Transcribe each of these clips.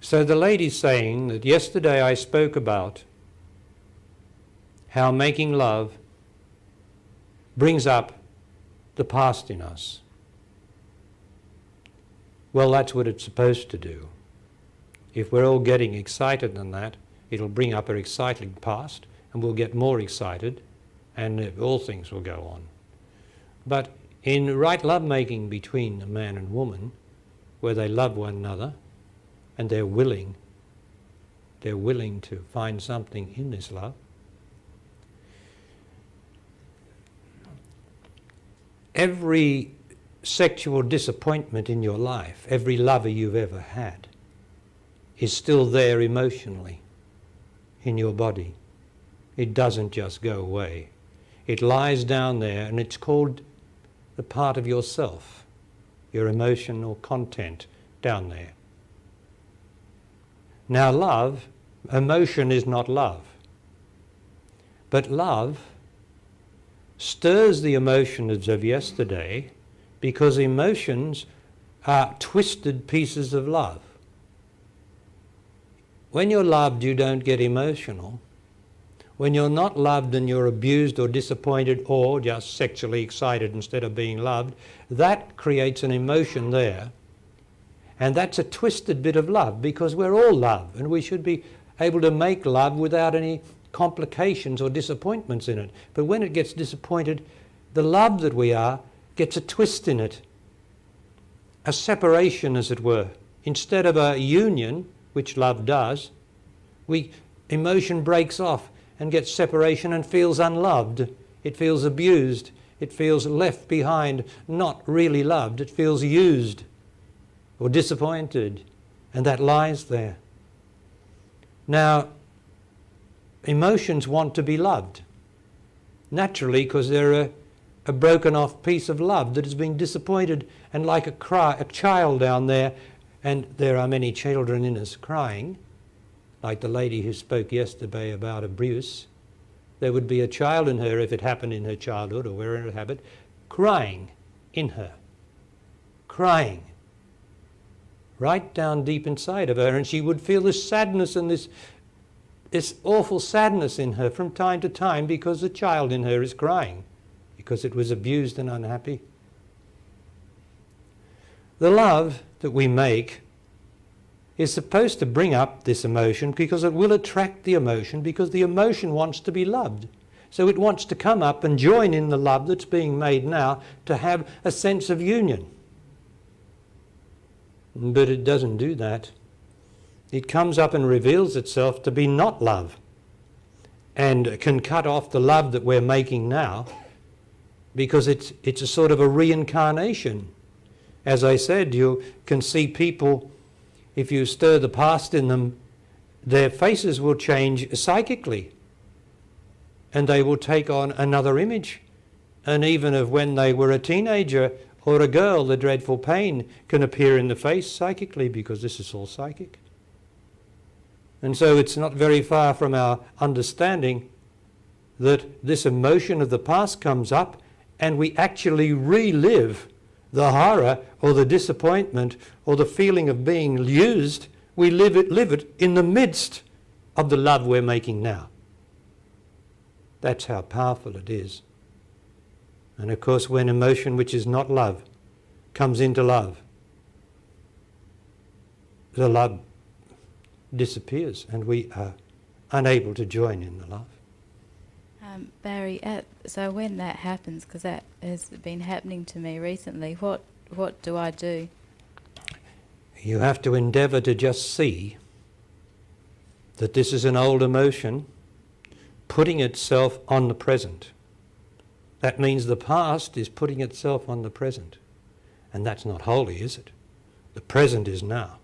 So the lady's saying that yesterday I spoke about how making love brings up the past in us. Well, that's what it's supposed to do. If we're all getting excited in that, it'll bring up our exciting past, and we'll get more excited, and all things will go on. But in right lovemaking between a man and woman, where they love one another, and they're willing to find something in this love, every sexual disappointment in your life, every lover you've ever had, is still there emotionally in your body. It doesn't just go away. It lies down there, and it's called the part of yourself, your emotional content down there. Now love, emotion is not love. But love stirs the emotions of yesterday, because emotions are twisted pieces of love. When you're loved, you don't get emotional. When you're not loved and you're abused or disappointed or just sexually excited instead of being loved, that creates an emotion there. And that's a twisted bit of love, because we're all love, and we should be able to make love without any complications or disappointments in it. But when it gets disappointed, the love that we are gets a twist in it, a separation, as it were. Instead of a union, which love does, emotion breaks off and gets separation and feels unloved. It feels abused. It feels left behind, not really loved. It feels used or disappointed, and that lies there. Now, emotions want to be loved, naturally, because they're a broken off piece of love that has been disappointed, and like a child down there, and there are many children in us crying, like the lady who spoke yesterday about abuse. There would be a child in her, if it happened in her childhood or wherever it happened, crying in her, crying right down deep inside of her, and she would feel this sadness and this awful sadness in her from time to time, because the child in her is crying, because it was abused and unhappy. The love that we make is supposed to bring up this emotion, because it will attract the emotion, because the emotion wants to be loved. So it wants to come up and join in the love that's being made now, to have a sense of union. But it doesn't do that. It comes up and reveals itself to be not love, and can cut off the love that we're making now, because it's a sort of a reincarnation. As I said, you can see people, if you stir the past in them, their faces will change psychically, and they will take on another image. And even of when they were a teenager or a girl, the dreadful pain can appear in the face psychically, because this is all psychic. And so it's not very far from our understanding that this emotion of the past comes up, and we actually relive the horror or the disappointment or the feeling of being used. We live it in the midst of the love we're making now. That's how powerful it is. And of course, when emotion which is not love comes into love, the love disappears, and we are unable to join in the love. Barry, so when that happens, because that has been happening to me recently, what do I do? You have to endeavour to just see that this is an old emotion putting itself on the present. That means the past is putting itself on the present. And that's not holy, is it? The present is now,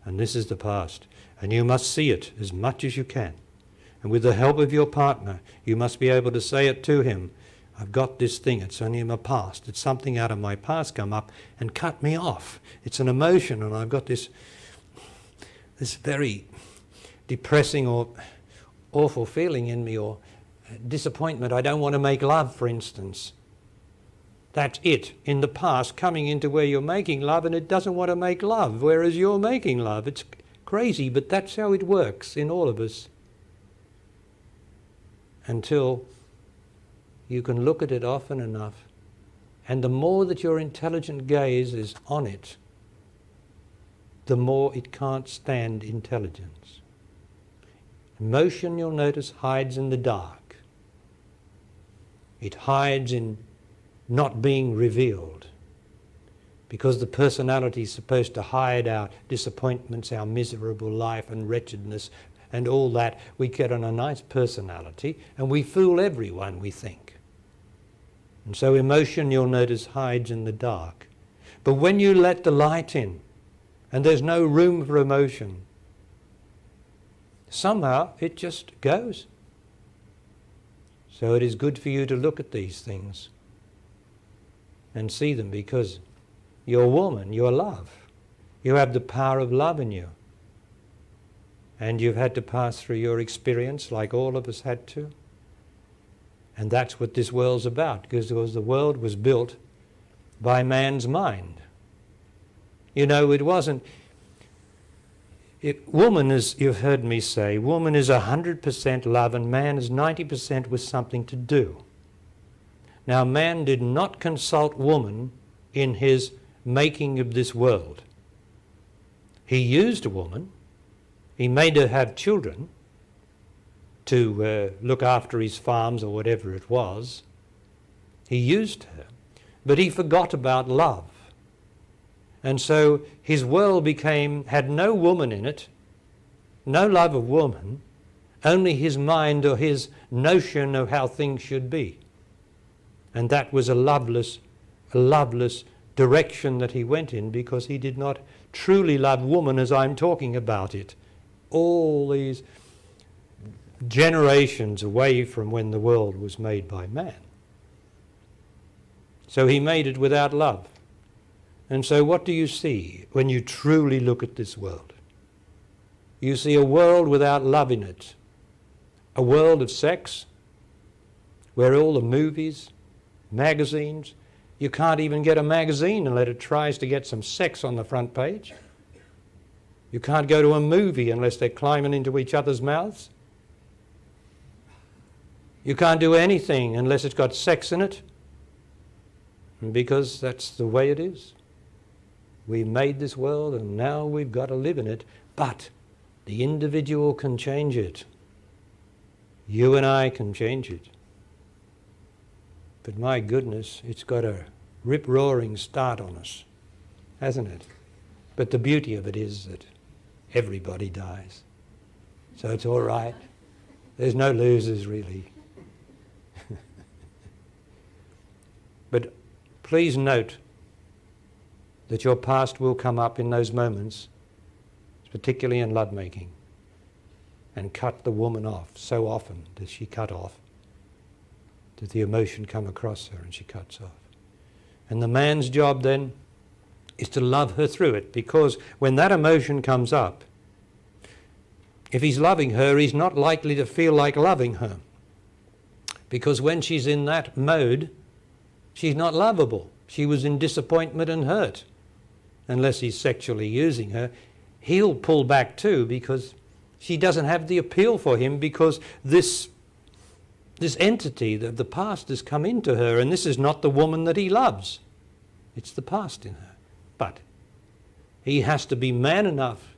and this is the past. And you must see it as much as you can. And with the help of your partner, you must be able to say it to him. I've got this thing, it's only in my past. It's something out of my past come up and cut me off. It's an emotion, and I've got this very depressing or awful feeling in me, or disappointment. I don't want to make love, for instance. That's it, in the past, coming into where you're making love, and it doesn't want to make love, whereas you're making love. It's crazy, but that's how it works in all of us. Until you can look at it often enough, and the more that your intelligent gaze is on it, the more it can't stand intelligence. Emotion, you'll notice, hides in the dark. It hides in not being revealed, because the personality is supposed to hide our disappointments, our miserable life and wretchedness and all that. We get on a nice personality and we fool everyone, we think. And so emotion, you'll notice, hides in the dark. But when you let the light in, and there's no room for emotion, somehow it just goes. So it is good for you to look at these things and see them, because you're woman, you're love. You have the power of love in you. And you've had to pass through your experience like all of us had to. And that's what this world's about, because the world was built by man's mind. You know, it wasn't... woman is, you've heard me say, woman is 100% love and man is 90% with something to do. Now, man did not consult woman in his making of this world. He used a woman, he made her have children to look after his farms or whatever it was. He used her, but he forgot about love. And so his world had no woman in it, no love of woman, only his mind or his notion of how things should be. And that was a loveless direction that he went in, because he did not truly love woman as I'm talking about it. All these generations away from when the world was made by man. So he made it without love. And so what do you see when you truly look at this world? You see a world without love in it. A world of sex, where all the movies, magazines, you can't even get a magazine unless it tries to get some sex on the front page. You can't go to a movie unless they're climbing into each other's mouths. You can't do anything unless it's got sex in it, because that's the way it is. We made this world and now we've got to live in it, but the individual can change it. You and I can change it. But my goodness, it's got a rip-roaring start on us, hasn't it? But the beauty of it is that everybody dies. So it's all right. There's no losers, really. But please note that your past will come up in those moments, particularly in lovemaking, and cut the woman off. So often does she cut off, does the emotion come across her and she cuts off. And the man's job then is to love her through it, because when that emotion comes up, if he's loving her, he's not likely to feel like loving her. Because when she's in that mode, she's not lovable. She was in disappointment and hurt. Unless he's sexually using her, he'll pull back too, because she doesn't have the appeal for him, because this entity of the past has come into her, and this is not the woman that he loves. It's the past in her. But he has to be man enough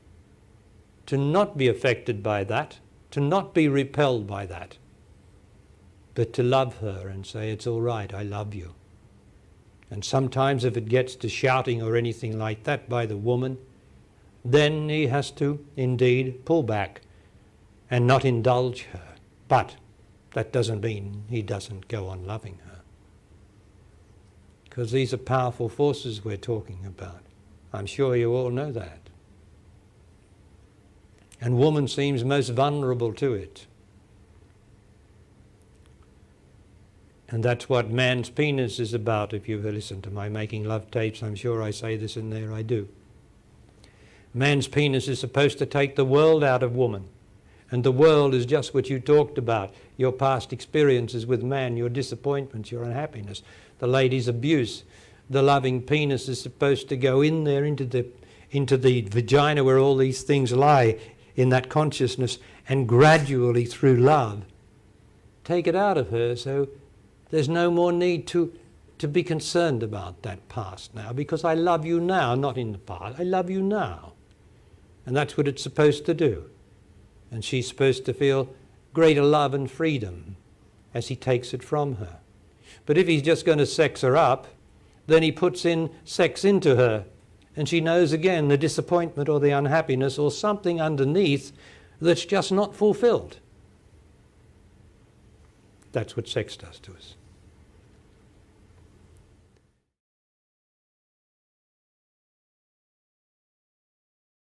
to not be affected by that, to not be repelled by that, but to love her and say, it's all right, I love you. And sometimes if it gets to shouting or anything like that by the woman, then he has to indeed pull back and not indulge her. But that doesn't mean he doesn't go on loving her. Because these are powerful forces we're talking about. I'm sure you all know that. And woman seems most vulnerable to it. And that's what man's penis is about. If you've listened to my Making Love tapes, I'm sure I say this in there, I do. Man's penis is supposed to take the world out of woman. And the world is just what you talked about. Your past experiences with man, your disappointments, your unhappiness, the lady's abuse. The loving penis is supposed to go in there into into the vagina where all these things lie in that consciousness, and gradually through love take it out of her, so there's no more need to be concerned about that past now, because I love you now, not in the past. I love you now. And that's what it's supposed to do. And she's supposed to feel greater love and freedom as he takes it from her. But if he's just going to sex her up, then he puts in sex into her, and she knows again the disappointment or the unhappiness or something underneath that's just not fulfilled. That's what sex does to us.